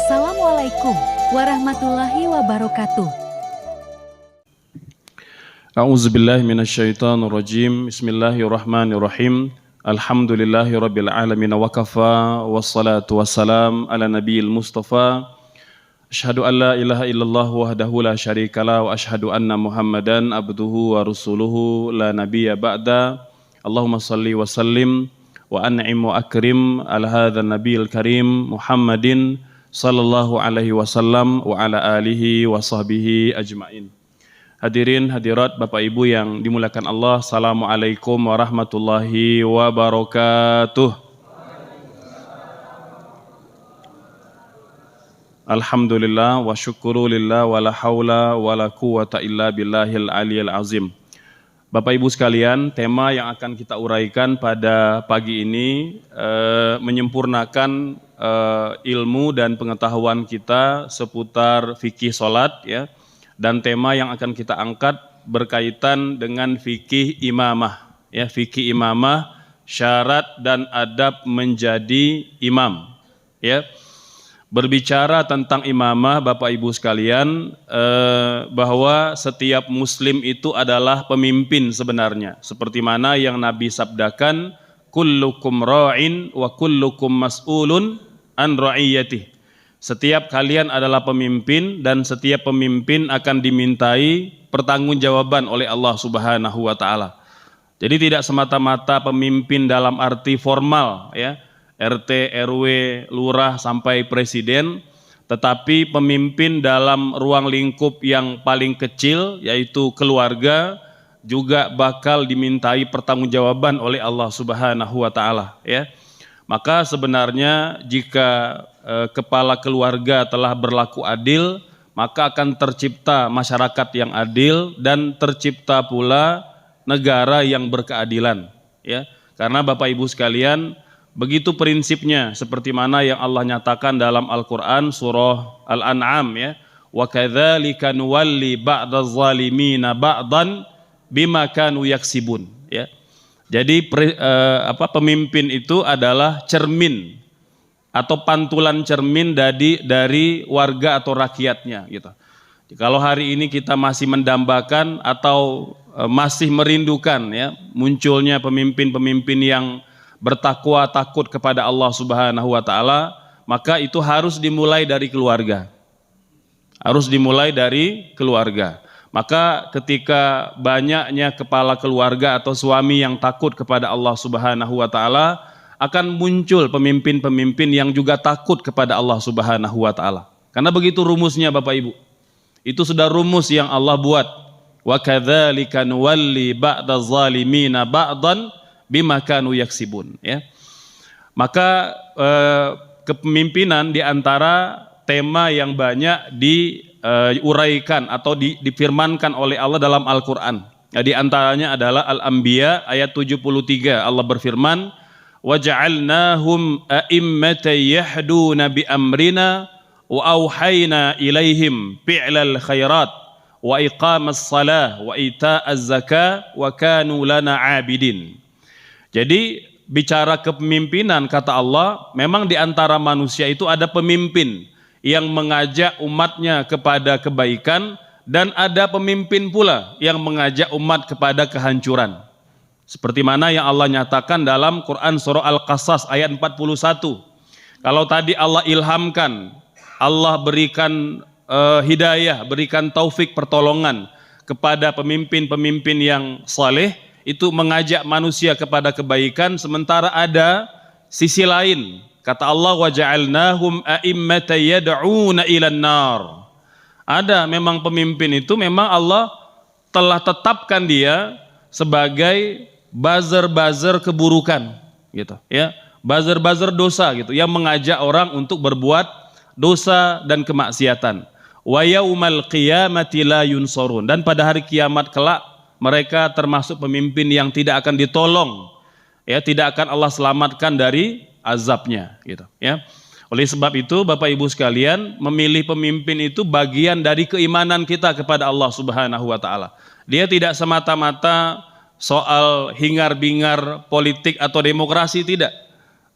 Assalamualaikum warahmatullahi wabarakatuh. A'udzubillahi minasyaitonirrajim. Bismillahirrahmanirrahim. Alhamdulillahirabbil alamin wa kafa wassalatu wassalam ala nabiyil mustafa. Asyhadu an la ilaha illallah wahdahu la syarikalah wa asyhadu anna Muhammadan abduhu wa rasuluhu la nabiyya ba'da. Allahumma shalli wa sallim wa an'im wa akrim ala hadzal nabiyil karim Muhammadin sallallahu alaihi wasallam wa ala alihi wa sahbihi ajmain. Hadirin hadirat Bapak Ibu yang dimuliakan Allah, assalamualaikum warahmatullahi wabarakatuh. Alhamdulillah wa syukurulillah wa la hawla wa la quwata illa billahil aliyil azim. Bapak Ibu sekalian, tema yang akan kita uraikan pada pagi ini menyempurnakan ilmu dan pengetahuan kita seputar fikih salat ya. Dan tema yang akan kita angkat berkaitan dengan fikih imamah ya, fikih imamah, syarat dan adab menjadi imam ya. Berbicara tentang imamah Bapak Ibu sekalian, bahwa setiap muslim itu adalah pemimpin sebenarnya, seperti mana yang Nabi sabdakan, kullukum ra'in wa kullukum mas'ulun an ra'iyatih. Setiap kalian adalah pemimpin dan setiap pemimpin akan dimintai pertanggungjawaban oleh Allah Subhanahu wa taala. Jadi tidak semata-mata pemimpin dalam arti formal ya, RT, RW, lurah sampai presiden, tetapi pemimpin dalam ruang lingkup yang paling kecil yaitu keluarga juga bakal dimintai pertanggungjawaban oleh Allah Subhanahu wa taala ya. Maka sebenarnya jika kepala keluarga telah berlaku adil, maka akan tercipta masyarakat yang adil dan tercipta pula negara yang berkeadilan ya. Karena Bapak Ibu sekalian, begitu prinsipnya seperti mana yang Allah nyatakan dalam Al-Qur'an surah Al-An'am ya, wa kadzalika nuwalli ba'daz zalimina ba'dan bima kanu yaksibun ya. Jadi pemimpin itu adalah cermin atau pantulan cermin dari warga atau rakyatnya gitu. Kalau hari ini kita masih mendambakan atau masih merindukan ya munculnya pemimpin-pemimpin yang bertakwa, takut kepada Allah Subhanahu wa taala, maka itu harus dimulai dari keluarga. Harus dimulai dari keluarga. Maka ketika banyaknya kepala keluarga atau suami yang takut kepada Allah Subhanahu wa taala, akan muncul pemimpin-pemimpin yang juga takut kepada Allah Subhanahu wa taala. Karena begitu rumusnya Bapak Ibu. Itu sudah rumus yang Allah buat. Wa kadzalika nuwalli ba'daz zalimina ba'dan bima kanu yaksibun ya. Maka kepemimpinan di antara tema yang banyak diuraikan atau difirmankan oleh Allah dalam Al-Qur'an. Di antaranya adalah Al-Anbiya ayat 73. Allah berfirman, wa ja'alnahum a'immatan yahduna bi amrina wa auhayna ilaihim fi'lal khairat wa iqamas salah wa ita'az zakah wa kanu lana 'abidin. Jadi bicara kepemimpinan, kata Allah, memang di antara manusia itu ada pemimpin yang mengajak umatnya kepada kebaikan dan ada pemimpin pula yang mengajak umat kepada kehancuran. Seperti mana yang Allah nyatakan dalam Quran surah Al-Qasas ayat 41. Kalau tadi Allah ilhamkan, Allah berikan hidayah, berikan taufik pertolongan kepada pemimpin-pemimpin yang saleh, itu mengajak manusia kepada kebaikan, sementara ada sisi lain. Kata Allah, wa ja'alnahum a'immatan yad'una ilan nar. Ada memang pemimpin itu memang Allah telah tetapkan dia sebagai buzzer-buzzer keburukan gitu ya, buzzer-buzzer dosa gitu, yang mengajak orang untuk berbuat dosa dan kemaksiatan. Wa yaumal qiyamati la yunsarun, dan pada hari kiamat kelak mereka termasuk pemimpin yang tidak akan ditolong ya, tidak akan Allah selamatkan dari azabnya gitu ya. Oleh sebab itu Bapak Ibu sekalian, memilih pemimpin itu bagian dari keimanan kita kepada Allah Subhanahu wa taala. Dia tidak semata-mata soal hingar-bingar politik atau demokrasi, tidak.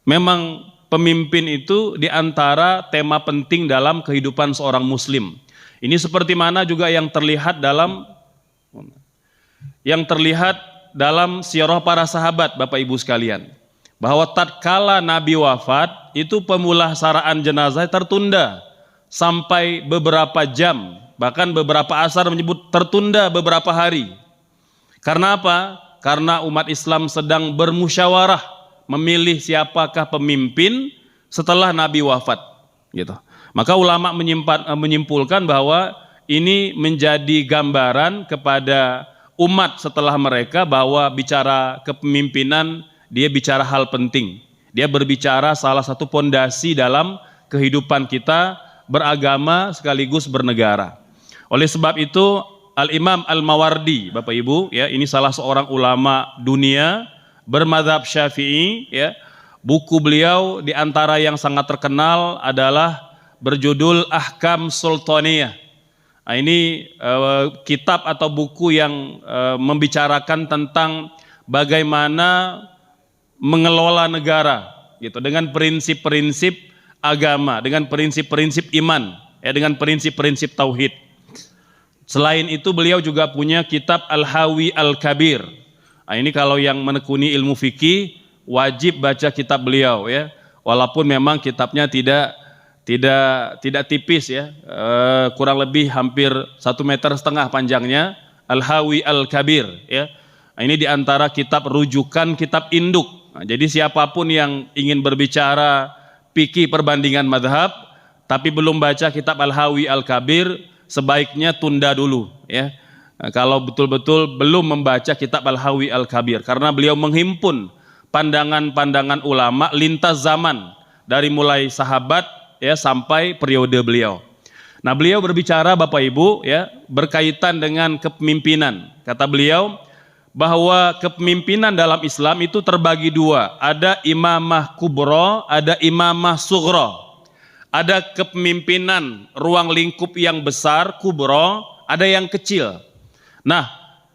Memang pemimpin itu diantara tema penting dalam kehidupan seorang muslim. Ini seperti mana juga yang terlihat dalam sirah para sahabat, Bapak Ibu sekalian, bahwa tatkala Nabi wafat itu pemulasaraan jenazah tertunda sampai beberapa jam, bahkan beberapa asar menyebut tertunda beberapa hari. Karena apa? Karena umat Islam sedang bermusyawarah memilih siapakah pemimpin setelah Nabi wafat, gitu. Maka ulama menyimpulkan bahwa ini menjadi gambaran kepada umat setelah mereka bahwa bicara kepemimpinan dia bicara hal penting. Dia berbicara salah satu pondasi dalam kehidupan kita beragama sekaligus bernegara. Oleh sebab itu Al-Imam Al-Mawardi, Bapak Ibu, ya, ini salah seorang ulama dunia bermadzhab Syafi'i, ya. Buku beliau di antara yang sangat terkenal adalah berjudul Ahkam Sultaniyah. Nah, ini kitab atau buku yang membicarakan tentang bagaimana mengelola negara, gitu, dengan prinsip-prinsip agama, dengan prinsip-prinsip iman, ya, dengan prinsip-prinsip tauhid. Selain itu beliau juga punya kitab Al-Hawi Al-Kabir. Nah, ini kalau yang menekuni ilmu fikih wajib baca kitab beliau, ya. Walaupun memang kitabnya tidak tipis, ya, kurang lebih hampir 1,5 meter panjangnya, Al-Hawi Al-Kabir, ya. Nah, ini diantara kitab rujukan, kitab induk. Nah, jadi siapapun yang ingin berbicara fikih perbandingan madhab tapi belum baca kitab Al-Hawi Al-Kabir, sebaiknya tunda dulu, ya. Nah, kalau betul-betul belum membaca kitab Al-Hawi Al-Kabir, karena beliau menghimpun pandangan-pandangan ulama lintas zaman dari mulai sahabat, ya, sampai periode beliau. Nah, beliau berbicara, Bapak Ibu, ya, berkaitan dengan kepemimpinan. Kata beliau bahwa kepemimpinan dalam Islam itu terbagi dua, ada imamah kubro, ada imamah sughra. Ada kepemimpinan ruang lingkup yang besar, kubro, ada yang kecil. Nah,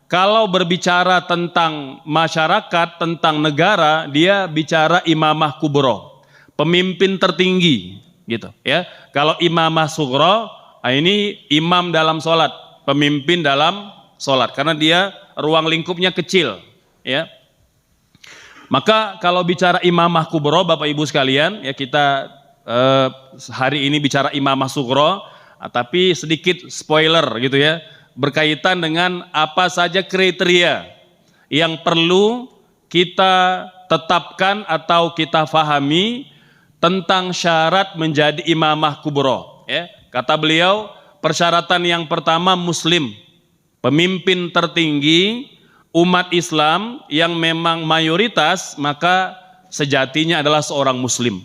kalau berbicara tentang masyarakat, tentang negara, dia bicara imamah kubro, pemimpin tertinggi, gitu, ya. Kalau imamah sughra, ini imam dalam sholat, pemimpin dalam sholat, karena dia ruang lingkupnya kecil, ya. Maka kalau bicara imamah kubro, Bapak Ibu sekalian, ya, kita hari ini bicara imamah sughra, tapi sedikit spoiler, gitu, ya, berkaitan dengan apa saja kriteria yang perlu kita tetapkan atau kita fahami tentang syarat menjadi imamah kubro, ya. Kata beliau, persyaratan yang pertama muslim, pemimpin tertinggi umat Islam yang memang mayoritas, maka sejatinya adalah seorang muslim.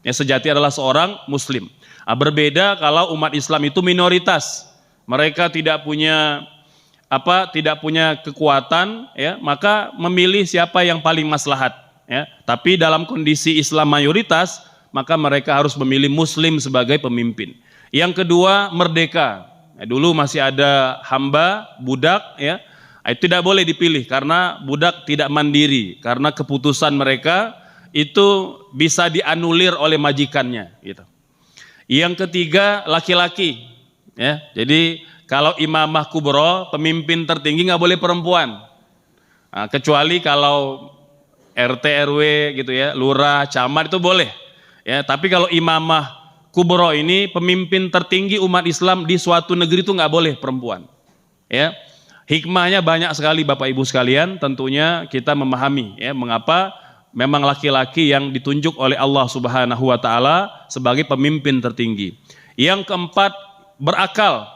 Ya, sejati adalah seorang muslim. Nah, berbeda kalau umat Islam itu minoritas, mereka tidak punya kekuatan, ya, maka memilih siapa yang paling maslahat, ya. Tapi dalam kondisi Islam mayoritas, maka mereka harus memilih muslim sebagai pemimpin. Yang kedua, merdeka. Ya, dulu masih ada hamba, budak, ya. Itu tidak boleh dipilih karena budak tidak mandiri, karena keputusan mereka itu bisa dianulir oleh majikannya, gitu. Yang ketiga, laki-laki, ya. Jadi kalau imamah kubro, pemimpin tertinggi, nggak boleh perempuan. Nah, kecuali kalau RT RW, gitu, ya, lurah, camat, itu boleh, ya. Tapi kalau imamah kubro ini, pemimpin tertinggi umat Islam di suatu negeri, itu nggak boleh perempuan, ya. Hikmahnya banyak sekali, Bapak Ibu sekalian. Tentunya kita memahami, ya, mengapa memang laki-laki yang ditunjuk oleh Allah Subhanahu wa Ta'ala sebagai pemimpin tertinggi. Yang keempat, berakal.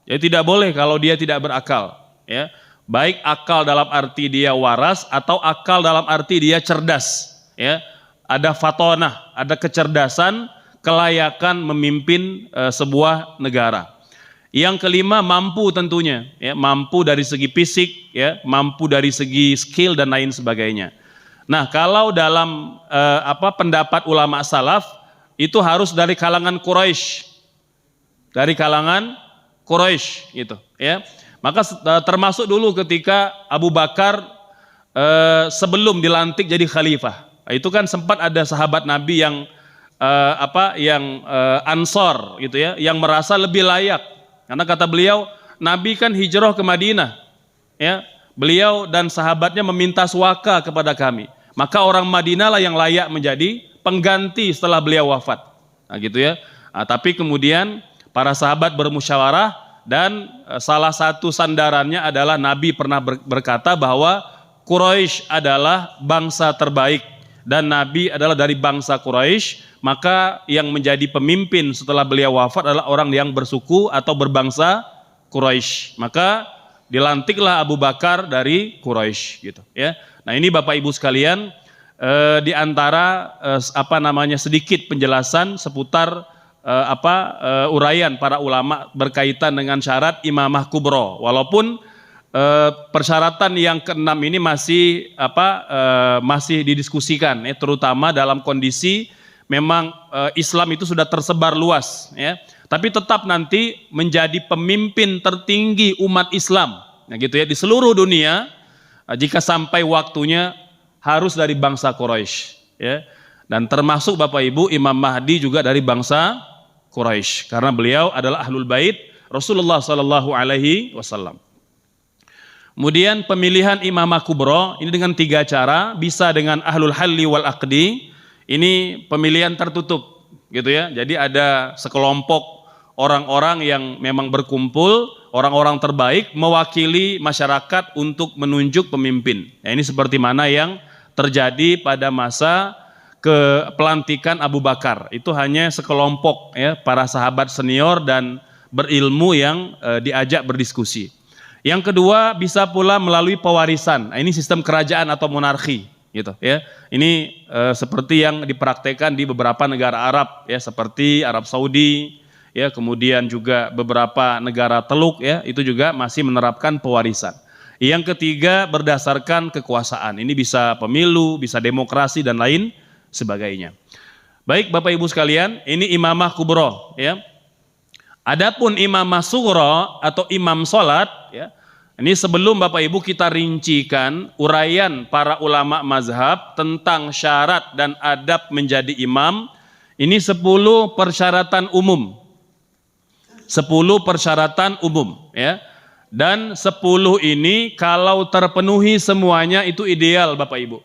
Ya, tidak boleh kalau dia tidak berakal, ya. Baik akal dalam arti dia waras atau akal dalam arti dia cerdas, ya. Ada fatonah, ada kecerdasan, kelayakan memimpin sebuah negara. Yang kelima, mampu tentunya, ya, mampu dari segi fisik, ya, mampu dari segi skill dan lain sebagainya. Nah, kalau dalam pendapat ulama salaf itu harus dari kalangan Quraisy, gitu, ya. Maka termasuk dulu ketika Abu Bakar sebelum dilantik jadi khalifah, itu kan sempat ada sahabat Nabi yang Ansor gitu ya, yang merasa lebih layak. Karena kata beliau, Nabi kan hijrah ke Madinah, ya. Beliau dan sahabatnya meminta suaka kepada kami. Maka orang Madinah lah yang layak menjadi pengganti setelah beliau wafat. Nah, gitu ya. Nah, tapi kemudian para sahabat bermusyawarah dan salah satu sandarannya adalah Nabi pernah berkata bahwa Quraisy adalah bangsa terbaik dan Nabi adalah dari bangsa Quraisy, maka yang menjadi pemimpin setelah beliau wafat adalah orang yang bersuku atau berbangsa Quraisy. Maka dilantiklah Abu Bakar dari Quraisy gitu ya. Nah, ini Bapak Ibu sekalian di antara sedikit penjelasan seputar uraian para ulama berkaitan dengan syarat imamah kubro. Walaupun persyaratan yang keenam ini masih didiskusikan ya, terutama dalam kondisi memang Islam itu sudah tersebar luas ya. Tapi tetap nanti menjadi pemimpin tertinggi umat Islam, nah gitu ya, di seluruh dunia. Jika sampai waktunya harus dari bangsa Quraisy, ya. Dan termasuk Bapak Ibu Imam Mahdi juga dari bangsa Quraisy, karena beliau adalah ahlul bait Rasulullah Sallallahu Alaihi Wasallam. Kemudian pemilihan imamah kubro ini dengan 3 cara, bisa dengan ahlul halli wal aqdi, ini pemilihan tertutup, gitu ya. Jadi ada sekelompok orang-orang yang memang berkumpul, orang-orang terbaik mewakili masyarakat untuk menunjuk pemimpin. Ya, ini seperti mana yang terjadi pada masa pelantikan Abu Bakar. Itu hanya sekelompok ya, para sahabat senior dan berilmu yang diajak berdiskusi. Yang kedua bisa pula melalui pewarisan. Nah, ini sistem kerajaan atau monarki gitu ya. Ini seperti yang dipraktekkan di beberapa negara Arab ya, seperti Arab Saudi ya, kemudian juga beberapa negara Teluk ya, itu juga masih menerapkan pewarisan. Yang ketiga berdasarkan kekuasaan. Ini bisa pemilu, bisa demokrasi dan lain sebagainya. Baik Bapak Ibu sekalian, ini imamah kubro ya. Adapun imamah sugro atau imam salat ya. Ini sebelum Bapak Ibu kita rincikan uraian para ulama mazhab tentang syarat dan adab menjadi imam. Ini 10 persyaratan umum. 10 persyaratan umum ya. Dan 10 ini kalau terpenuhi semuanya itu ideal Bapak Ibu.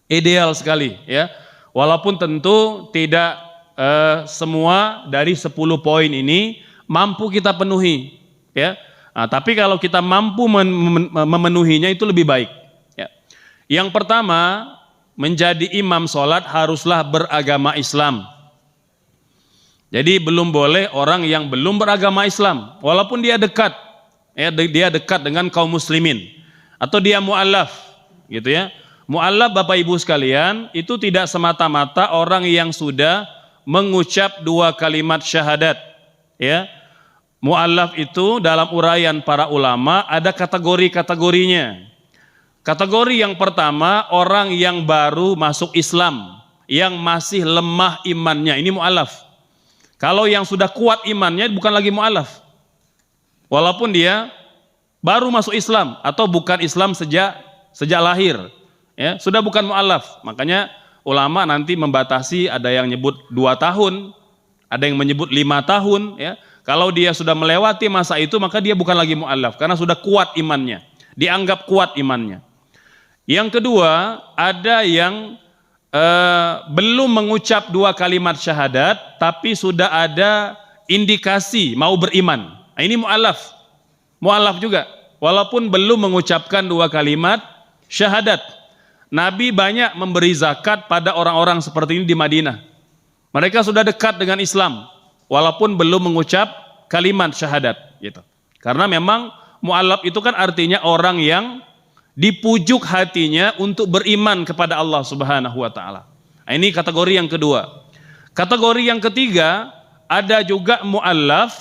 Ideal sekali ya. Walaupun tentu tidak semua dari 10 poin ini mampu kita penuhi ya. Nah, tapi kalau kita mampu memenuhinya itu lebih baik ya. Yang pertama, menjadi imam sholat haruslah beragama Islam. Jadi belum boleh orang yang belum beragama Islam, walaupun dia dekat, ya, dia dekat dengan kaum muslimin, atau dia mu'allaf, gitu ya. Mu'allaf Bapak Ibu sekalian, itu tidak semata-mata orang yang sudah mengucap 2 kalimat syahadat, ya. Mu'allaf itu dalam uraian para ulama ada kategori-kategorinya. Kategori yang pertama, orang yang baru masuk Islam, yang masih lemah imannya, ini mu'allaf. Kalau yang sudah kuat imannya bukan lagi mu'allaf. Walaupun dia baru masuk Islam atau bukan Islam sejak lahir, ya, sudah bukan mu'allaf. Makanya ulama nanti membatasi, ada yang nyebut 2 tahun, ada yang menyebut 5 tahun, ya. Kalau dia sudah melewati masa itu maka dia bukan lagi mu'allaf karena sudah kuat imannya, dianggap kuat imannya. Yang kedua, ada yang belum mengucap 2 kalimat syahadat tapi sudah ada indikasi mau beriman. Nah, ini mu'allaf. Mu'allaf juga walaupun belum mengucapkan 2 kalimat syahadat. Nabi banyak memberi zakat pada orang-orang seperti ini di Madinah. Mereka sudah dekat dengan Islam walaupun belum mengucap kalimat syahadat gitu. Karena memang mu'allaf itu kan artinya orang yang dipujuk hatinya untuk beriman kepada Allah Subhanahu wa taala. Nah, ini kategori yang kedua. Kategori yang ketiga, ada juga mu'allaf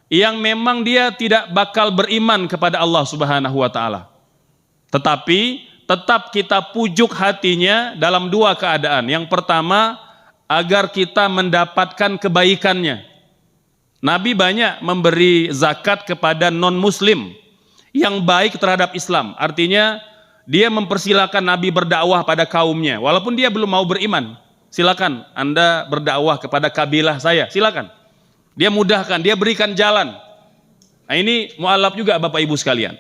yang memang dia tidak bakal beriman kepada Allah Subhanahu wa taala. Tetapi tetap kita pujuk hatinya dalam 2 keadaan. Yang pertama, agar kita mendapatkan kebaikannya. Nabi banyak memberi zakat kepada non-muslim yang baik terhadap Islam. Artinya dia mempersilakan Nabi berdakwah pada kaumnya walaupun dia belum mau beriman. silakan Anda berdakwah kepada kabilah saya, silakan. Dia mudahkan, dia berikan jalan. Nah, ini mu'alaf juga Bapak Ibu sekalian.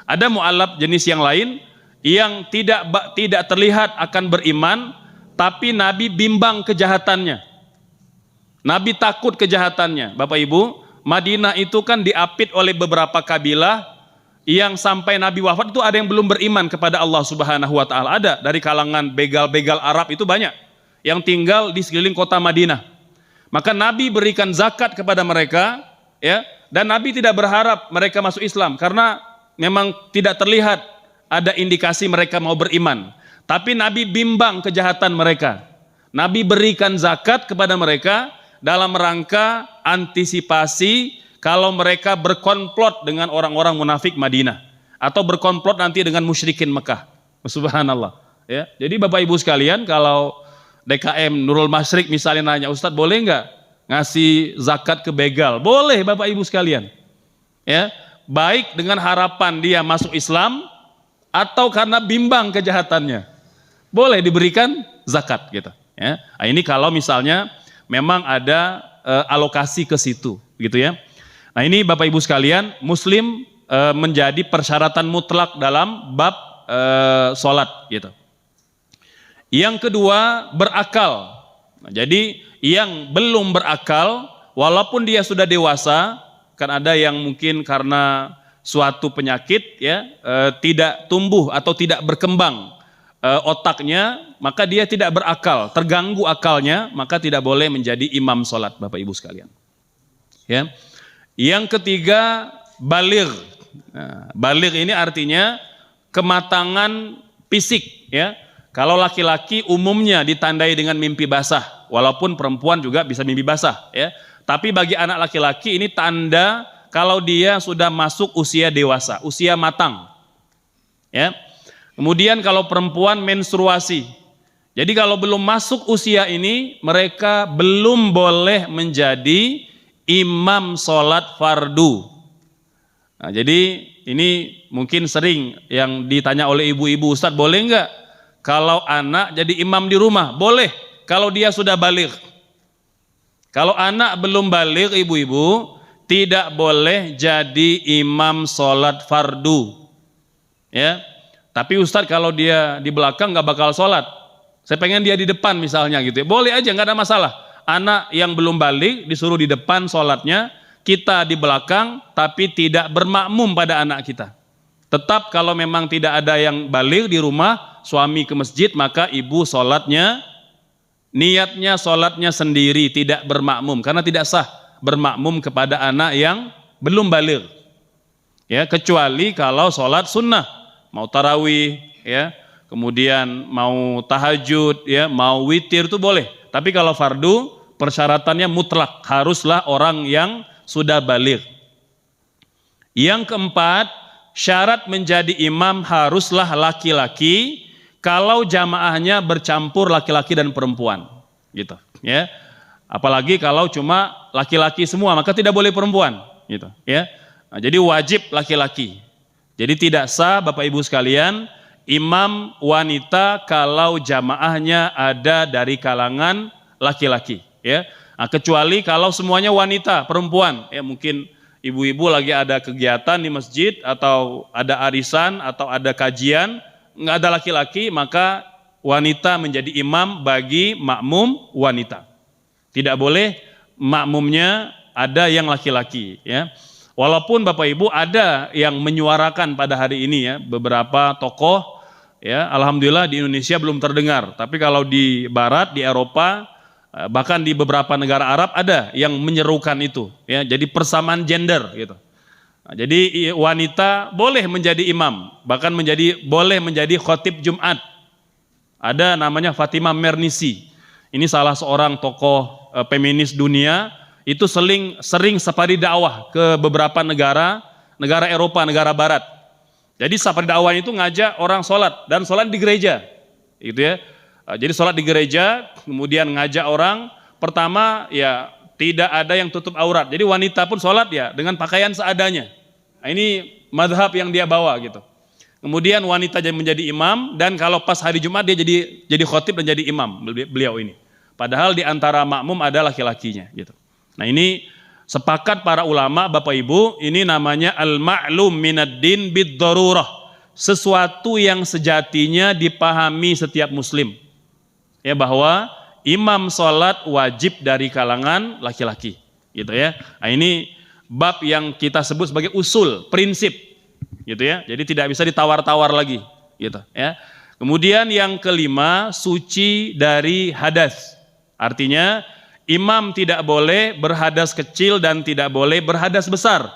Ada mu'alaf jenis yang lain yang tidak terlihat akan beriman, tapi Nabi bimbang kejahatannya. Nabi takut kejahatannya. Bapak Ibu, Madinah itu kan diapit oleh beberapa kabilah yang sampai Nabi wafat itu ada yang belum beriman kepada Allah Subhanahu wa taala. Ada dari kalangan begal-begal Arab itu banyak yang tinggal di sekeliling kota Madinah. Maka Nabi berikan zakat kepada mereka, ya, dan Nabi tidak berharap mereka masuk Islam karena memang tidak terlihat ada indikasi mereka mau beriman. Tapi Nabi bimbang kejahatan mereka. Nabi berikan zakat kepada mereka dalam rangka antisipasi kalau mereka berkomplot dengan orang-orang munafik Madinah atau berkomplot nanti dengan musyrikin Mekah. Subhanallah. Ya, jadi Bapak Ibu sekalian, kalau DKM Nurul Masyrik misalnya nanya, Ustadz boleh nggak ngasih zakat ke begal? Boleh Bapak Ibu sekalian. Ya, baik dengan harapan dia masuk Islam atau karena bimbang kejahatannya, boleh diberikan zakat gitu. Ya, nah, ini kalau misalnya memang ada alokasi ke situ, gitu ya. Nah ini Bapak Ibu sekalian, Muslim menjadi persyaratan mutlak dalam bab sholat, gitu. Yang kedua, berakal. Nah, jadi yang belum berakal, walaupun dia sudah dewasa, kan ada yang mungkin karena suatu penyakit ya tidak tumbuh atau tidak berkembang otaknya, maka dia tidak berakal, terganggu akalnya, maka tidak boleh menjadi imam sholat Bapak Ibu sekalian. Ya. Yang ketiga, baligh. Nah, baligh ini artinya kematangan fisik, ya. Kalau laki-laki umumnya ditandai dengan mimpi basah, walaupun perempuan juga bisa mimpi basah, ya. Tapi bagi anak laki-laki ini tanda kalau dia sudah masuk usia dewasa, usia matang. Ya. Kemudian kalau perempuan menstruasi. Jadi kalau belum masuk usia ini, mereka belum boleh menjadi imam sholat fardu. Nah, jadi ini mungkin sering yang ditanya oleh ibu-ibu, Ustadz boleh nggak kalau anak jadi imam di rumah? Boleh, kalau dia sudah baligh. Kalau anak belum baligh, ibu-ibu, tidak boleh jadi imam sholat fardu. Ya, tapi Ustadz kalau dia di belakang nggak bakal sholat, saya pengen dia di depan misalnya gitu ya, boleh aja, nggak ada masalah. Anak yang belum baligh disuruh di depan sholatnya, kita di belakang, tapi tidak bermakmum pada anak kita. Tetap kalau memang tidak ada yang baligh di rumah, suami ke masjid, maka ibu sholatnya, niatnya sholatnya sendiri, tidak bermakmum, karena tidak sah bermakmum kepada anak yang belum baligh. Ya, kecuali kalau sholat sunnah, mau tarawih, ya, kemudian mau tahajud, ya, mau witir itu boleh. Tapi kalau fardu persyaratannya mutlak, haruslah orang yang sudah baligh. Yang keempat, syarat menjadi imam haruslah laki-laki kalau jamaahnya bercampur laki-laki dan perempuan, gitu, ya. Apalagi kalau cuma laki-laki semua, maka tidak boleh perempuan, gitu, ya. Nah, jadi wajib laki-laki. Jadi tidak sah Bapak Ibu sekalian imam wanita kalau jamaahnya ada dari kalangan laki-laki, ya. Nah, kecuali kalau semuanya wanita, perempuan, ya, mungkin ibu-ibu lagi ada kegiatan di masjid atau ada arisan atau ada kajian, nggak ada laki-laki, maka wanita menjadi imam bagi makmum wanita. Tidak boleh makmumnya ada yang laki-laki, ya. Walaupun Bapak Ibu ada yang menyuarakan pada hari ini, ya, beberapa tokoh, ya, alhamdulillah di Indonesia belum terdengar, tapi kalau di barat, di Eropa, bahkan di beberapa negara Arab ada yang menyerukan itu, ya. Jadi persamaan gender, gitu. Nah, jadi wanita boleh menjadi imam, bahkan boleh menjadi khotib Jumat. Ada namanya Fatimah Mernissi. Ini salah seorang tokoh feminis dunia, itu sering safari dakwah ke beberapa negara Eropa, negara barat. Jadi safari dakwah itu ngajak orang sholat, dan sholat di gereja, gitu ya. Jadi sholat di gereja, kemudian ngajak orang, pertama ya tidak ada yang tutup aurat. Jadi wanita pun sholat ya dengan pakaian seadanya. Nah, ini madhab yang dia bawa, gitu. Kemudian wanita menjadi imam, dan kalau pas hari Jumat dia jadi khotib dan jadi imam beliau ini. Padahal di antara makmum ada laki-lakinya gitu. Nah, ini sepakat para ulama Bapak Ibu, ini namanya al-ma'lum minad din bid-darurah. Sesuatu yang sejatinya dipahami setiap muslim. Ya, bahwa imam sholat wajib dari kalangan laki-laki gitu ya. Nah, ini bab yang kita sebut sebagai usul, prinsip gitu ya. Jadi tidak bisa ditawar-tawar lagi gitu ya. Kemudian yang kelima, suci dari hadas. Artinya imam tidak boleh berhadas kecil dan tidak boleh berhadas besar.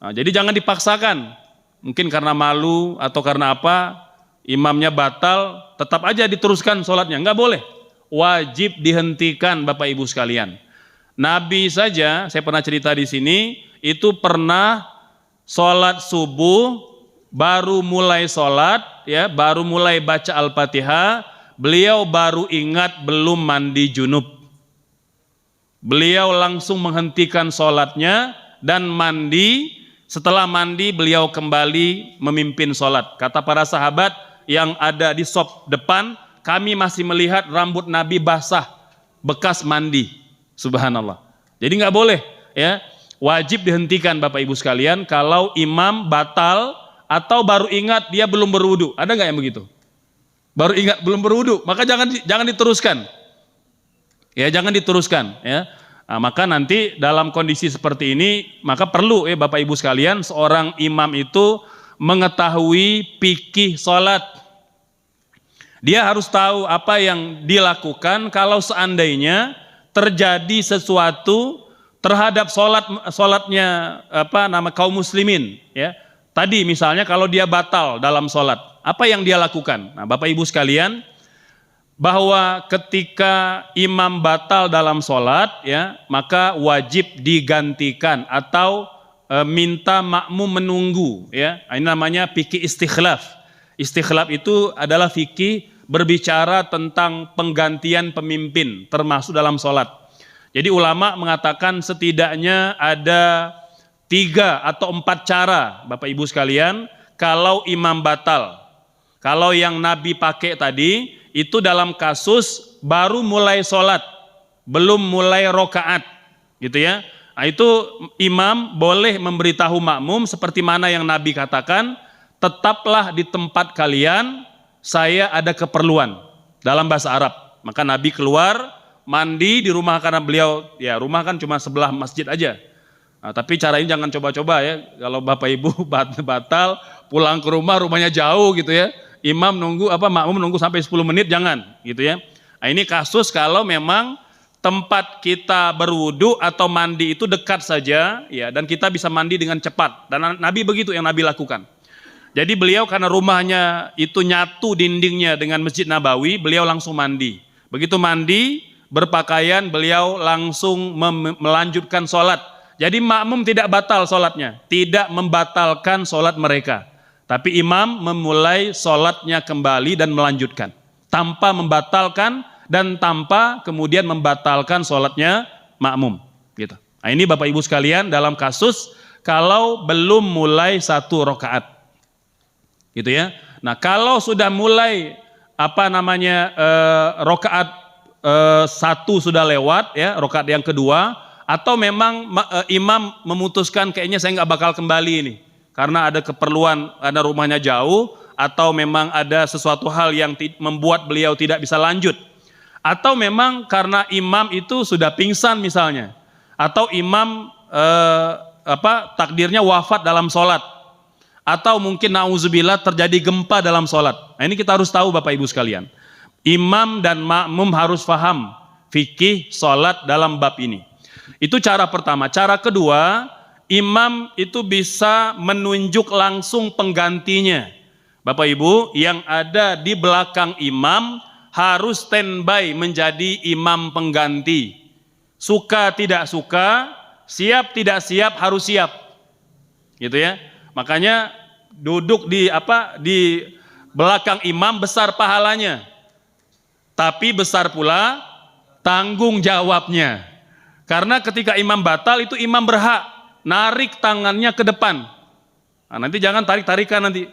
Nah, jadi jangan dipaksakan. Mungkin karena malu atau karena apa, imamnya batal, tetap aja diteruskan sholatnya. Enggak boleh. Wajib dihentikan Bapak Ibu sekalian. Nabi saja, saya pernah cerita di sini, itu pernah sholat subuh, baru mulai sholat, ya, baru mulai baca Al-Fatihah, beliau baru ingat belum mandi junub. Beliau langsung menghentikan sholatnya dan mandi. Setelah mandi beliau kembali memimpin sholat. Kata para sahabat yang ada di sop depan, kami masih melihat rambut Nabi basah bekas mandi. Subhanallah. Jadi nggak boleh, ya, wajib dihentikan Bapak Ibu sekalian kalau imam batal atau baru ingat dia belum berwudu. Ada nggak yang begitu? Baru ingat belum berwudu, maka jangan diteruskan. Ya, jangan diteruskan, ya. Nah, maka nanti dalam kondisi seperti ini maka perlu Bapak Ibu sekalian seorang imam itu mengetahui fikih sholat. Dia harus tahu apa yang dilakukan kalau seandainya terjadi sesuatu terhadap sholatnya kaum muslimin, ya. Tadi misalnya kalau dia batal dalam sholat, apa yang dia lakukan? Nah, Bapak Ibu sekalian, bahwa ketika imam batal dalam sholat, ya, maka wajib digantikan atau minta makmum menunggu, ya. Ini namanya fikih istikhlaf. Istikhlaf itu adalah fikih berbicara tentang penggantian pemimpin termasuk dalam sholat. Jadi ulama mengatakan setidaknya ada 3 atau 4 cara Bapak Ibu sekalian kalau imam batal. Kalau yang Nabi pakai tadi itu dalam kasus baru mulai sholat, belum mulai rokaat, gitu ya. Nah, itu imam boleh memberitahu makmum seperti mana yang Nabi katakan, tetaplah di tempat kalian, saya ada keperluan, dalam bahasa Arab. Maka Nabi keluar, mandi di rumah karena beliau, ya rumah kan cuma sebelah masjid aja. Nah, tapi cara ini jangan coba-coba ya, kalau Bapak Ibu batal, pulang ke rumah, rumahnya jauh gitu ya. Imam makmum nunggu sampai 10 menit, jangan gitu ya. Nah, ini kasus kalau memang tempat kita berwudu atau mandi itu dekat saja, ya, dan kita bisa mandi dengan cepat. Dan Nabi begitu yang Nabi lakukan. Jadi beliau karena rumahnya itu nyatu dindingnya dengan Masjid Nabawi, beliau langsung mandi. Begitu mandi, berpakaian, beliau langsung melanjutkan sholat. Jadi makmum tidak batal sholatnya, tidak membatalkan sholat mereka. Tapi imam memulai sholatnya kembali dan melanjutkan. Tanpa membatalkan dan tanpa kemudian membatalkan sholatnya makmum. Gitu. Nah, ini Bapak Ibu sekalian dalam kasus kalau belum mulai 1 rakaat. Gitu ya. Nah, kalau sudah mulai rakaat 1 sudah lewat, ya, rakaat yang kedua, atau memang imam memutuskan kayaknya saya nggak bakal kembali ini. Karena ada keperluan, ada rumahnya jauh, atau memang ada sesuatu hal yang membuat beliau tidak bisa lanjut, atau memang karena imam itu sudah pingsan misalnya, atau imam takdirnya wafat dalam sholat, atau mungkin na'udzubillah terjadi gempa dalam sholat. Nah, ini kita harus tahu Bapak Ibu sekalian, imam dan makmum harus paham fikih sholat dalam bab ini. Itu cara pertama. Cara kedua, imam itu bisa menunjuk langsung penggantinya. Bapak Ibu, yang ada di belakang imam harus standby menjadi imam pengganti. Suka tidak suka, siap tidak siap, harus siap. Gitu ya. Makanya duduk di belakang imam besar pahalanya. Tapi besar pula tanggung jawabnya. Karena ketika imam batal itu imam berhak narik tangannya ke depan. Nah, nanti jangan tarik-tarikan nanti,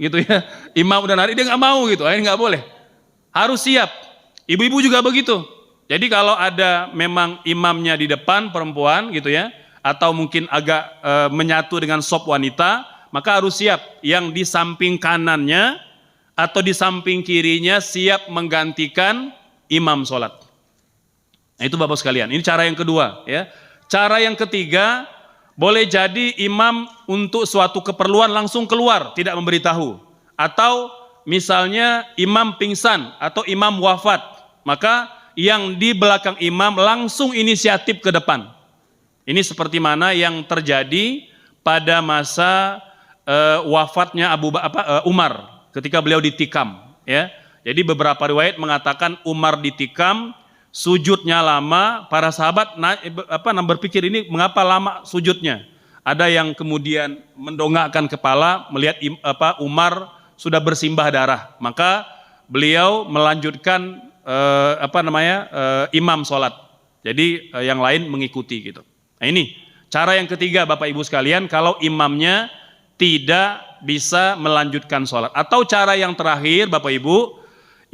gitu ya. Imam udah narik dia nggak mau gitu, ini nggak boleh. Harus siap. Ibu-ibu juga begitu. Jadi kalau ada memang imamnya di depan perempuan gitu ya, atau mungkin agak menyatu dengan sop wanita, maka harus siap yang di samping kanannya atau di samping kirinya siap menggantikan imam sholat. Nah itu Bapak sekalian, ini cara yang kedua ya. Cara yang ketiga, boleh jadi imam untuk suatu keperluan langsung keluar, tidak memberitahu. Atau misalnya imam pingsan atau imam wafat, maka yang di belakang imam langsung inisiatif ke depan. Ini seperti mana yang terjadi pada masa wafatnya Umar ketika beliau ditikam. Ya, jadi beberapa riwayat mengatakan Umar ditikam, sujudnya lama. Para sahabat berpikir ini mengapa lama sujudnya. Ada yang kemudian mendongakkan kepala melihat Umar sudah bersimbah darah, maka beliau melanjutkan imam sholat. Jadi yang lain mengikuti gitu. Nah ini cara yang ketiga Bapak Ibu sekalian, kalau imamnya tidak bisa melanjutkan sholat. Atau cara yang terakhir Bapak Ibu,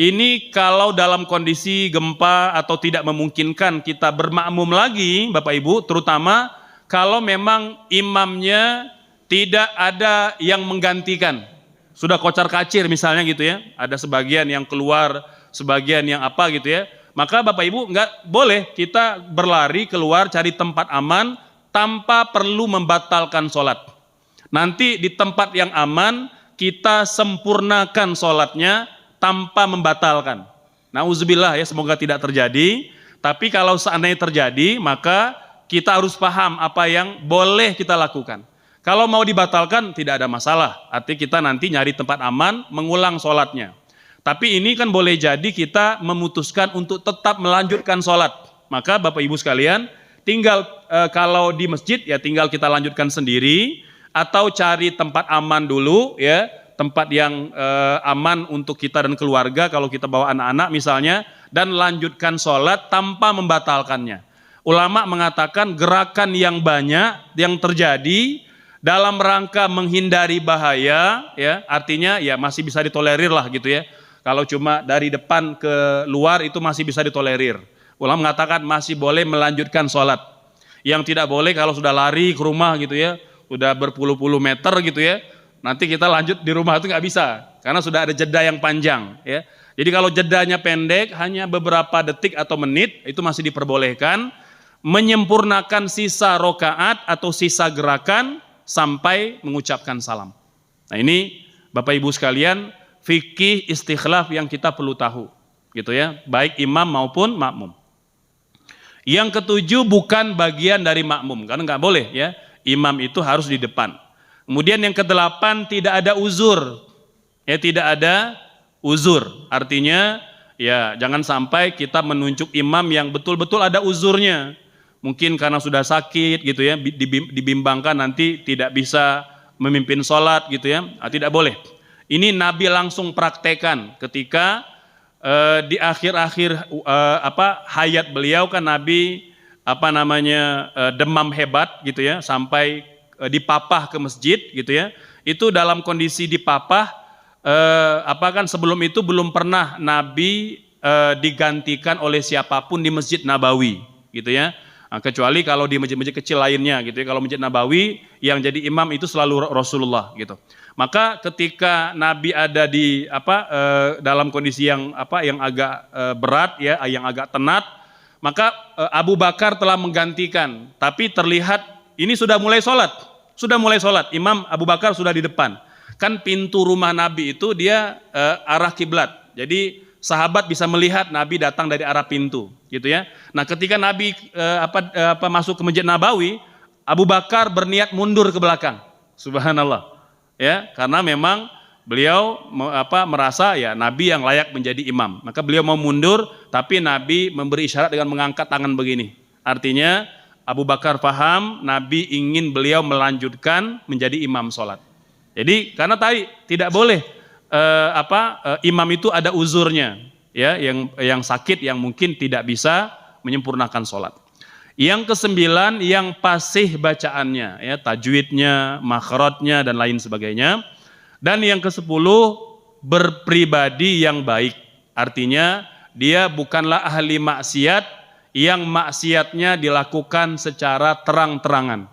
ini kalau dalam kondisi gempa atau tidak memungkinkan kita bermakmum lagi Bapak Ibu, terutama kalau memang imamnya tidak ada yang menggantikan, sudah kocar-kacir misalnya gitu ya, ada sebagian yang keluar, sebagian yang apa gitu ya, maka Bapak Ibu nggak boleh kita berlari keluar cari tempat aman tanpa perlu membatalkan sholat. Nanti di tempat yang aman kita sempurnakan sholatnya tanpa membatalkan. Nauzubillah ya, semoga tidak terjadi. Tapi kalau seandainya terjadi, maka kita harus paham apa yang boleh kita lakukan. Kalau mau dibatalkan tidak ada masalah, artinya kita nanti nyari tempat aman mengulang sholatnya. Tapi ini kan boleh jadi kita memutuskan untuk tetap melanjutkan sholat. Maka Bapak Ibu sekalian, tinggal kalau di masjid ya tinggal kita lanjutkan sendiri, atau cari tempat aman dulu ya, tempat yang aman untuk kita dan keluarga kalau kita bawa anak-anak misalnya, dan lanjutkan sholat tanpa membatalkannya. Ulama mengatakan gerakan yang banyak yang terjadi dalam rangka menghindari bahaya ya, artinya ya masih bisa ditolerir lah gitu ya. Kalau cuma dari depan ke luar itu masih bisa ditolerir. Ulama mengatakan masih boleh melanjutkan sholat. Yang tidak boleh kalau sudah lari ke rumah gitu ya, sudah berpuluh-puluh meter gitu ya, nanti kita lanjut di rumah itu nggak bisa, karena sudah ada jeda yang panjang ya. Jadi kalau jedanya pendek, hanya beberapa detik atau menit, itu masih diperbolehkan menyempurnakan sisa rokaat atau sisa gerakan sampai mengucapkan salam. Nah ini Bapak Ibu sekalian, fikih istikhlaf yang kita perlu tahu gitu ya, baik imam maupun makmum. Yang ketujuh, bukan bagian dari makmum, karena nggak boleh ya, imam itu harus di depan. Kemudian yang kedelapan, tidak ada uzur ya, tidak ada uzur, artinya ya jangan sampai kita menunjuk imam yang betul-betul ada uzurnya, mungkin karena sudah sakit gitu ya, dibimbangkan nanti tidak bisa memimpin sholat gitu ya, tidak boleh. Ini Nabi langsung praktekan ketika di akhir-akhir hayat beliau, kan Nabi demam hebat gitu ya, sampai dipapah ke masjid gitu ya. Itu dalam kondisi dipapah, kan sebelum itu belum pernah Nabi digantikan oleh siapapun di Masjid Nabawi gitu ya. Nah, kecuali kalau di masjid-masjid kecil lainnya gitu ya. Kalau Masjid Nabawi yang jadi imam itu selalu Rasulullah gitu. Maka ketika Nabi ada di dalam kondisi yang agak berat ya, yang agak tenat, maka Abu Bakar telah menggantikan. Tapi terlihat ini sudah mulai sholat, Imam Abu Bakar sudah di depan. Kan pintu rumah Nabi itu dia arah kiblat. Jadi sahabat bisa melihat Nabi datang dari arah pintu, gitu ya. Nah, ketika Nabi masuk ke Masjid Nabawi, Abu Bakar berniat mundur ke belakang. Subhanallah. Ya, karena memang beliau merasa ya Nabi yang layak menjadi imam. Maka beliau mau mundur, tapi Nabi memberi isyarat dengan mengangkat tangan begini. Artinya Abu Bakar paham Nabi ingin beliau melanjutkan menjadi imam sholat. Jadi karena tadi tidak boleh imam itu ada uzurnya, ya, yang sakit, yang mungkin tidak bisa menyempurnakan sholat. Yang kesembilan, yang fasih bacaannya, ya, tajwidnya, makhrajnya dan lain sebagainya. Dan yang kesepuluh, berpribadi yang baik, artinya dia bukanlah ahli maksiat yang maksiatnya dilakukan secara terang-terangan.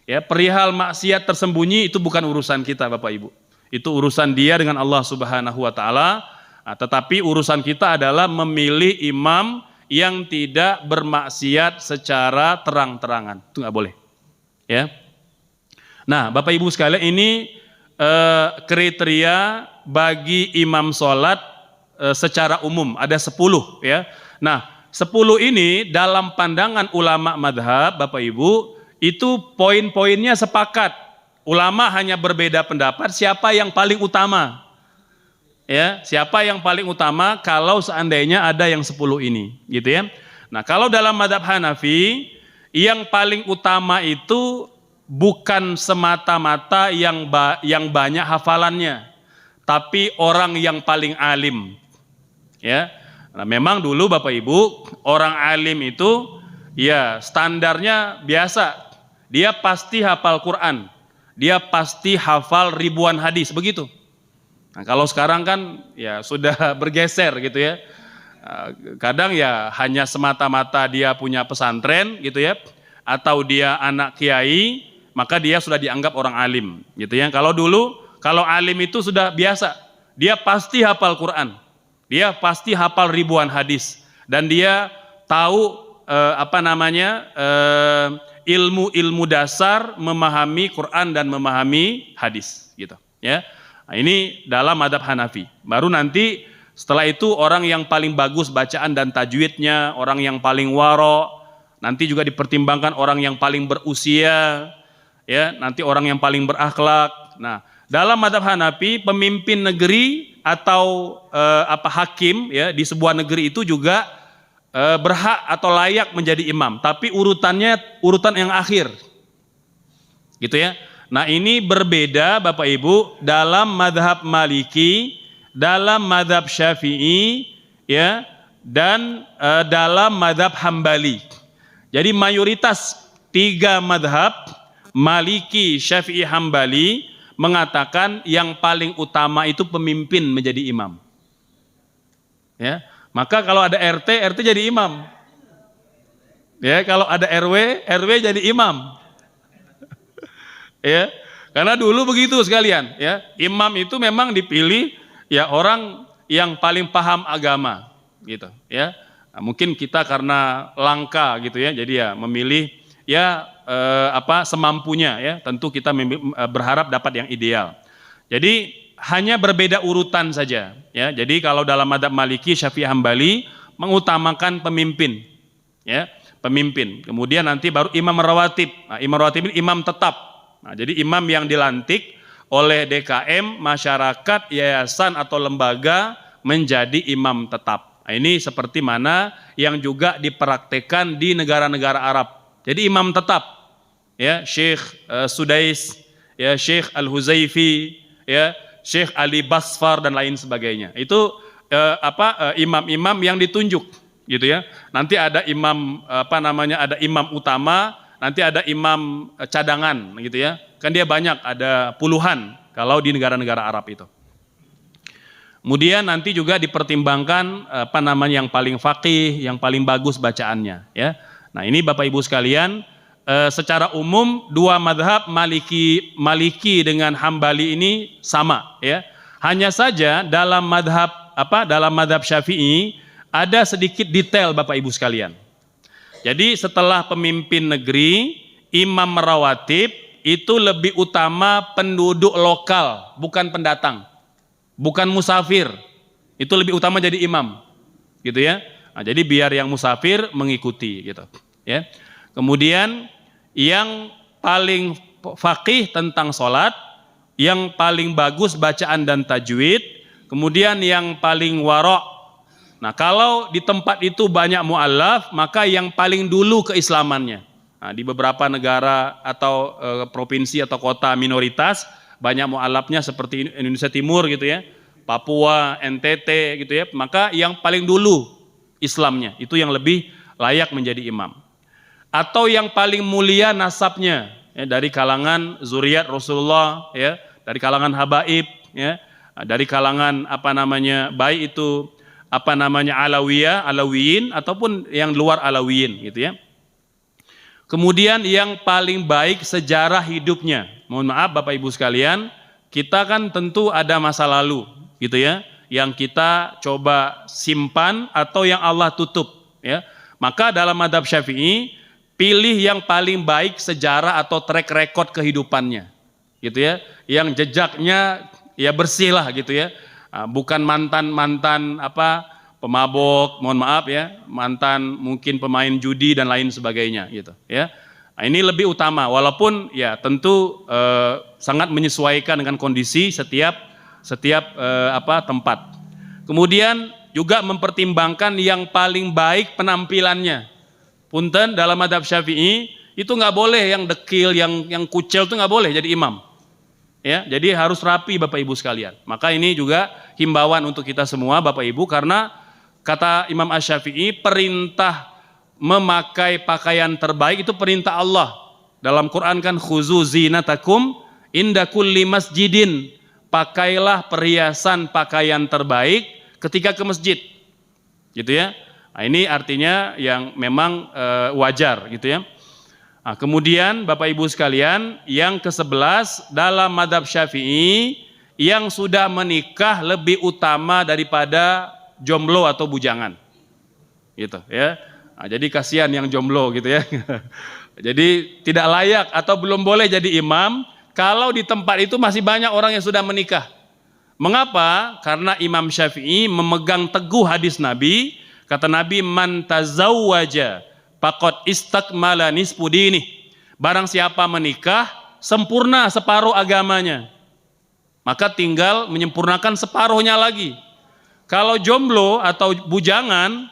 Ya, perihal maksiat tersembunyi itu bukan urusan kita Bapak Ibu. Itu urusan dia dengan Allah Subhanahu wa taala. Nah, tetapi urusan kita adalah memilih imam yang tidak bermaksiat secara terang-terangan. Itu nggak boleh. Ya. Nah, Bapak Ibu sekalian, ini kriteria bagi imam sholat secara umum ada 10 ya. Nah, 10 ini dalam pandangan ulama madhab Bapak Ibu itu poin-poinnya sepakat. Ulama hanya berbeda pendapat siapa yang paling utama. Ya, siapa yang paling utama kalau seandainya ada yang 10 ini, gitu ya. Nah, kalau dalam madhab Hanafi yang paling utama itu bukan semata-mata yang banyak hafalannya, tapi orang yang paling alim. Ya, nah, memang dulu Bapak Ibu orang alim itu ya standarnya biasa, dia pasti hafal Quran, dia pasti hafal ribuan hadis begitu. Nah, kalau sekarang kan ya sudah bergeser gitu ya. Kadang ya hanya semata-mata dia punya pesantren gitu ya, atau dia anak kiai, maka dia sudah dianggap orang alim gitu ya. Kalau dulu, kalau alim itu sudah biasa, dia pasti hafal Quran, dia pasti hafal ribuan hadis, dan dia tahu ilmu-ilmu dasar memahami Quran dan memahami hadis gitu ya. Nah, ini dalam madhab Hanafi. Baru nanti setelah itu orang yang paling bagus bacaan dan tajwidnya, orang yang paling waro, nanti juga dipertimbangkan orang yang paling berusia, ya, nanti orang yang paling berakhlak. Nah, dalam madhab Hanafi pemimpin negeri atau hakim ya di sebuah negeri itu juga berhak atau layak menjadi imam, tapi urutannya urutan yang akhir, gitu ya. Nah, ini berbeda Bapak Ibu dalam madhab Maliki, dalam madhab Syafi'i, ya, dan dalam madhab Hambali. Jadi mayoritas 3 madhab Maliki, Syafi'i, Hambali mengatakan yang paling utama itu pemimpin menjadi imam. Ya, maka kalau ada RT, RT jadi imam. Ya, kalau ada RW, RW jadi imam. Ya, karena dulu begitu sekalian. Ya, imam itu memang dipilih ya orang yang paling paham agama, gitu. Ya, nah, mungkin kita karena langka gitu ya, jadi ya memilih ya semampunya ya. Tentu kita berharap dapat yang ideal. Jadi hanya berbeda urutan saja. Ya, jadi kalau dalam madhab Maliki, Syafi'i, Hambali mengutamakan pemimpin, ya, pemimpin. Kemudian nanti baru imam rawatib. Nah, imam rawatib ini imam tetap. Nah, jadi imam yang dilantik oleh DKM, masyarakat, yayasan atau lembaga menjadi imam tetap. Nah, ini seperti mana yang juga dipraktekkan di negara-negara Arab. Jadi imam tetap, ya, Syekh Sudais, ya, Syekh Al-Huzaifi, ya, Syekh Ali Basfar dan lain sebagainya. Itu imam-imam yang ditunjuk, gitu ya. Nanti ada imam ada imam utama, nanti ada imam cadangan gitu ya. Kan dia banyak, ada puluhan kalau di negara-negara Arab itu. Kemudian nanti juga dipertimbangkan yang paling faqih, yang paling bagus bacaannya ya. Nah, ini Bapak Ibu sekalian, secara umum 2 madhab Maliki dengan Hambali ini sama ya. Hanya saja dalam madhab Syafi'i ada sedikit detail Bapak Ibu sekalian. Jadi setelah pemimpin negeri, imam rawatib itu lebih utama penduduk lokal, bukan pendatang, bukan musafir. Itu lebih utama jadi imam, gitu ya. Nah, jadi biar yang musafir mengikuti, gitu. Ya. Kemudian yang paling faqih tentang sholat, yang paling bagus bacaan dan tajwid, kemudian yang paling warok. Nah, kalau di tempat itu banyak mu'allaf, maka yang paling dulu keislamannya. Nah, di beberapa negara atau provinsi atau kota minoritas banyak mu'allafnya seperti Indonesia Timur gitu ya, Papua, NTT gitu ya, maka yang paling dulu Islamnya itu yang lebih layak menjadi imam. Atau yang paling mulia nasabnya ya, dari kalangan zuriat Rasulullah ya, dari kalangan habaib ya, dari kalangan baik itu Alawiyah, Alawiyin ataupun yang luar Alawiyin gitu ya. Kemudian yang paling baik sejarah hidupnya. Mohon maaf Bapak Ibu sekalian, kita kan tentu ada masa lalu gitu ya, yang kita coba simpan atau yang Allah tutup ya. Maka dalam mazhab Syafi'i, pilih yang paling baik sejarah atau track record kehidupannya gitu ya, yang jejaknya ya bersih lah gitu ya. Bukan mantan pemabok, mohon maaf ya, mantan mungkin pemain judi dan lain sebagainya gitu ya. Nah, ini lebih utama, walaupun ya tentu sangat menyesuaikan dengan kondisi setiap tempat. Kemudian juga mempertimbangkan yang paling baik penampilannya. Punten, dalam mazhab Syafi'i itu nggak boleh yang dekil, yang kucel itu nggak boleh jadi imam. Ya, jadi harus rapi Bapak Ibu sekalian. Maka ini juga himbauan untuk kita semua Bapak Ibu, karena kata Imam Asy-Syafi'i, perintah memakai pakaian terbaik itu perintah Allah. Dalam Quran kan, khuzu zinatakum inda kulli masjidin. Pakailah perhiasan pakaian terbaik ketika ke masjid. Gitu ya. Nah, ini artinya yang memang wajar gitu ya. Nah, kemudian Bapak Ibu sekalian, yang ke-11 dalam mazhab Syafi'i, yang sudah menikah lebih utama daripada jomblo atau bujangan. Gitu ya. Nah, jadi kasihan yang jomblo gitu ya. Jadi tidak layak atau belum boleh jadi imam kalau di tempat itu masih banyak orang yang sudah menikah. Mengapa? Karena Imam Syafi'i memegang teguh hadis Nabi. Kata Nabi, man tazawwaja faqad istakmala nisfu dinih. Barang siapa menikah, sempurna separuh agamanya. Maka tinggal menyempurnakan separuhnya lagi. Kalau jomblo atau bujangan,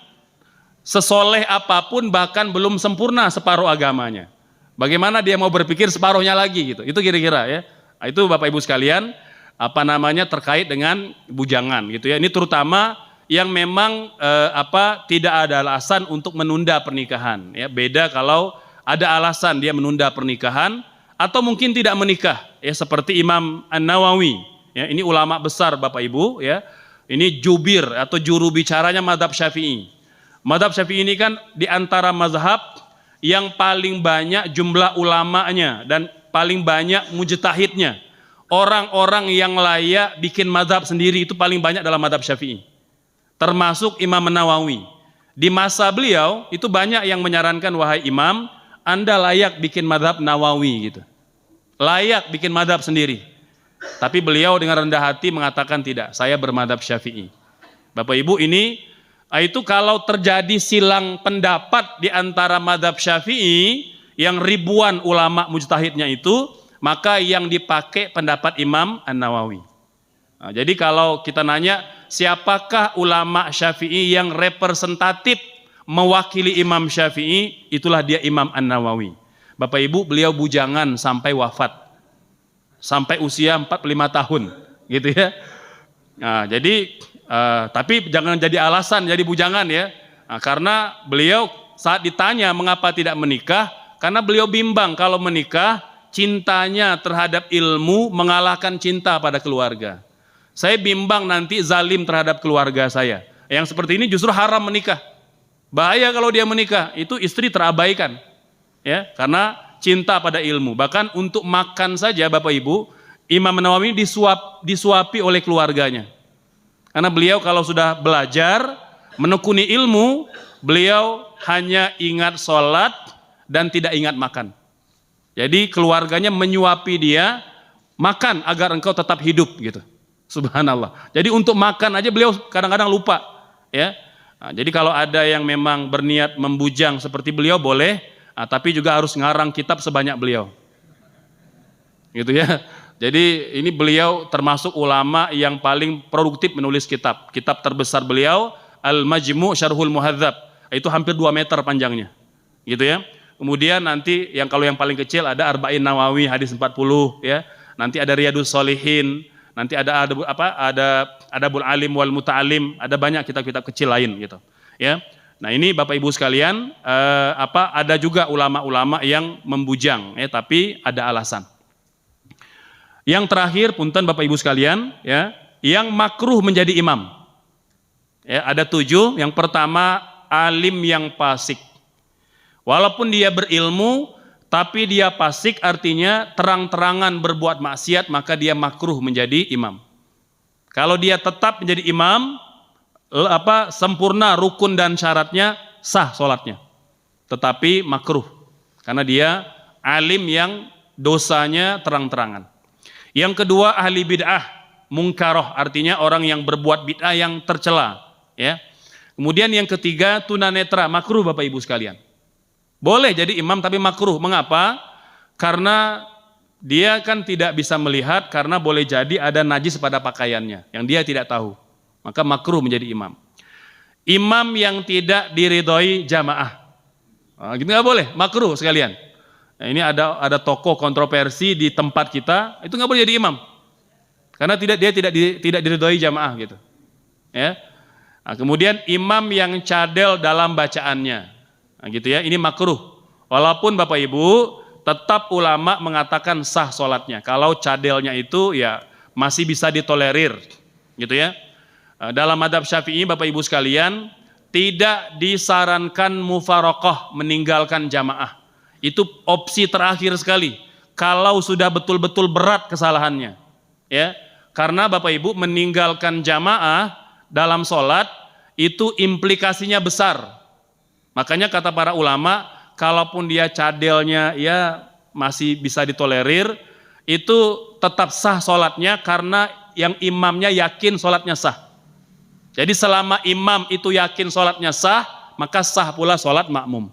sesoleh apapun bahkan belum sempurna separuh agamanya. Bagaimana dia mau berpikir separuhnya lagi gitu. Itu kira-kira ya. Nah, itu Bapak Ibu sekalian, terkait dengan bujangan gitu ya. Ini terutama yang memang tidak ada alasan untuk menunda pernikahan ya. Beda kalau ada alasan dia menunda pernikahan atau mungkin tidak menikah ya, seperti Imam An-Nawawi ya. Ini ulama besar Bapak Ibu ya. Ini jubir atau juru bicaranya mazhab Syafi'i. Mazhab Syafi'i ini kan di antara mazhab yang paling banyak jumlah ulamanya dan paling banyak mujtahidnya. Orang-orang yang layak bikin mazhab sendiri itu paling banyak dalam mazhab Syafi'i. Termasuk Imam Nawawi. Di masa beliau itu banyak yang menyarankan, wahai imam, Anda layak bikin mazhab Nawawi gitu. Layak bikin mazhab sendiri. Tapi beliau dengan rendah hati mengatakan tidak, saya bermazhab Syafi'i. Bapak Ibu, ini itu kalau terjadi silang pendapat di antara mazhab Syafi'i yang ribuan ulama mujtahidnya itu, maka yang dipakai pendapat Imam An-Nawawi. Nah, jadi kalau kita nanya siapakah ulama Syafi'i yang representatif mewakili Imam Syafi'i, itulah dia Imam An-Nawawi. Bapak Ibu, beliau bujangan sampai wafat, sampai usia 45 tahun gitu ya. Nah, jadi tapi jangan jadi alasan jadi bujangan ya. Nah, karena beliau saat ditanya mengapa tidak menikah, karena beliau bimbang kalau menikah cintanya terhadap ilmu mengalahkan cinta pada keluarga. Saya bimbang nanti zalim terhadap keluarga saya. Yang seperti ini justru haram menikah. Bahaya kalau dia menikah, itu istri terabaikan. Ya, karena cinta pada ilmu. Bahkan untuk makan saja Bapak Ibu, Imam Nawawi disuapi oleh keluarganya. Karena beliau kalau sudah belajar, menekuni ilmu, beliau hanya ingat sholat dan tidak ingat makan. Jadi keluarganya menyuapi dia, makan agar engkau tetap hidup gitu. Subhanallah. Jadi untuk makan aja beliau kadang-kadang lupa ya. Nah, jadi kalau ada yang memang berniat membujang seperti beliau boleh, tapi juga harus ngarang kitab sebanyak beliau. Gitu ya. Jadi ini beliau termasuk ulama yang paling produktif menulis kitab. Kitab terbesar beliau Al-Majmu' Syarhul Muhadzab. Itu hampir 2 meter panjangnya. Gitu ya. Kemudian nanti yang kalau yang paling kecil ada Arba'in Nawawi hadis 40 ya. Nanti ada Riyadus Shalihin, nanti ada Adabul Alim wal Muta'alim, ada banyak kitab-kitab kecil lain gitu. Ya. Nah, ini Bapak Ibu sekalian, ada juga ulama-ulama yang membujang ya, tapi ada alasan. Yang terakhir, punten Bapak Ibu sekalian, ya, yang makruh menjadi imam. Ya, ada 7. Yang pertama, alim yang fasik. Walaupun dia berilmu, tapi dia fasik, artinya terang-terangan berbuat maksiat, maka dia makruh menjadi imam. Kalau dia tetap menjadi imam, sempurna rukun dan syaratnya, sah sholatnya. Tetapi makruh, karena dia alim yang dosanya terang-terangan. Yang kedua, ahli bid'ah, mungkaroh, artinya orang yang berbuat bid'ah yang tercela. Ya. Kemudian yang ketiga, tunanetra, makruh Bapak Ibu sekalian. Boleh jadi imam tapi makruh. Mengapa? Karena dia kan tidak bisa melihat, karena boleh jadi ada najis pada pakaiannya yang dia tidak tahu. Maka makruh menjadi imam. Imam yang tidak diridhoi jamaah. Nah, gitu nggak boleh, makruh sekalian. Nah, ini ada tokoh kontroversi di tempat kita, itu nggak boleh jadi imam. Karena dia tidak diridhoi jamaah gitu. Ya. Nah, kemudian imam yang cadel dalam bacaannya, nah, gitu ya, ini makruh. Walaupun Bapak Ibu tetap ulama mengatakan sah sholatnya. Kalau cadelnya itu ya masih bisa ditolerir, gitu ya. Dalam madhab Syafi'i Bapak Ibu sekalian, tidak disarankan mufarokoh, meninggalkan jamaah. Itu opsi terakhir sekali. Kalau sudah betul-betul berat kesalahannya, ya, karena Bapak Ibu meninggalkan jamaah dalam sholat itu implikasinya besar. Makanya kata para ulama, kalaupun dia cadelnya ya masih bisa ditolerir, itu tetap sah sholatnya karena yang imamnya yakin sholatnya sah. Jadi selama imam itu yakin sholatnya sah, maka sah pula sholat makmum.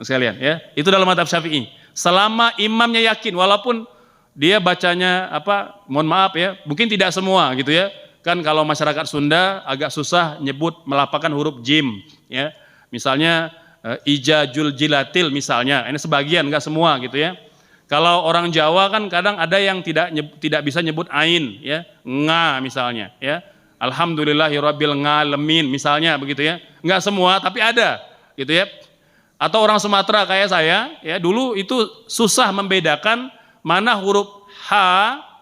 Sekalian ya, itu dalam madhab Syafi'i. Selama imamnya yakin, walaupun dia bacanya mohon maaf ya, mungkin tidak semua gitu ya. Kan kalau masyarakat Sunda agak susah nyebut melafalkan huruf jim ya. Misalnya ijajul jilatil misalnya, ini sebagian enggak semua gitu ya. Kalau orang Jawa kan kadang ada yang tidak bisa nyebut ain ya, nga misalnya ya. Alhamdulillahirabbil ngalamin misalnya begitu ya. Enggak semua tapi ada gitu ya. Atau orang Sumatera kayak saya ya, dulu itu susah membedakan mana huruf H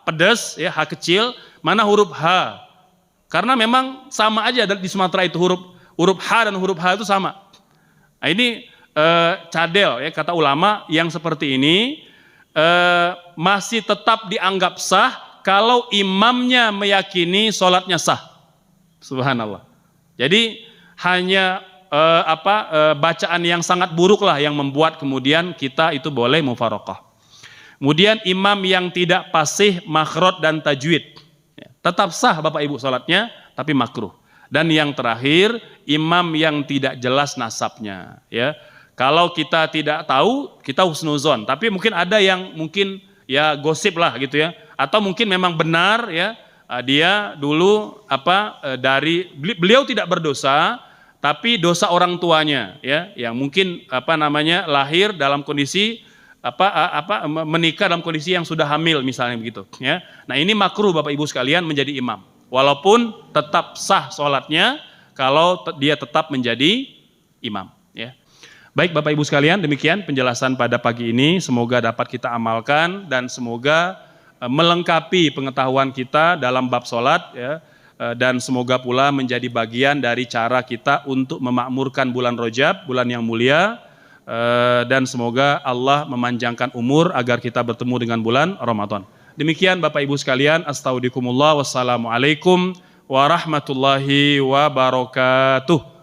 pedas ya, H kecil, mana huruf H. Karena memang sama aja di Sumatera itu huruf H dan huruf H itu sama. Nah, ini cadel ya, kata ulama yang seperti ini masih tetap dianggap sah kalau imamnya meyakini sholatnya sah. Subhanallah. Jadi hanya bacaan yang sangat buruk lah yang membuat kemudian kita itu boleh mufaroqah. Kemudian imam yang tidak fasih makhraj dan tajwid, tetap sah Bapak Ibu sholatnya, tapi makruh. Dan yang terakhir, imam yang tidak jelas nasabnya. Ya, kalau kita tidak tahu, kita husnuzon. Tapi mungkin ada yang mungkin ya gosip lah gitu ya, atau mungkin memang benar ya, dia dulu beliau tidak berdosa, tapi dosa orang tuanya ya, yang mungkin lahir dalam kondisi menikah dalam kondisi yang sudah hamil misalnya begitu ya. Nah, ini makruh Bapak Ibu sekalian menjadi imam, walaupun tetap sah sholatnya kalau dia tetap menjadi imam ya. Baik Bapak Ibu sekalian, demikian penjelasan pada pagi ini, semoga dapat kita amalkan dan semoga melengkapi pengetahuan kita dalam bab sholat ya, dan semoga pula menjadi bagian dari cara kita untuk memakmurkan bulan Rajab, bulan yang mulia. Dan semoga Allah memanjangkan umur agar kita bertemu dengan bulan Ramadan. Demikian Bapak Ibu sekalian, astagfirullah, wassalamualaikum warahmatullahi wabarakatuh.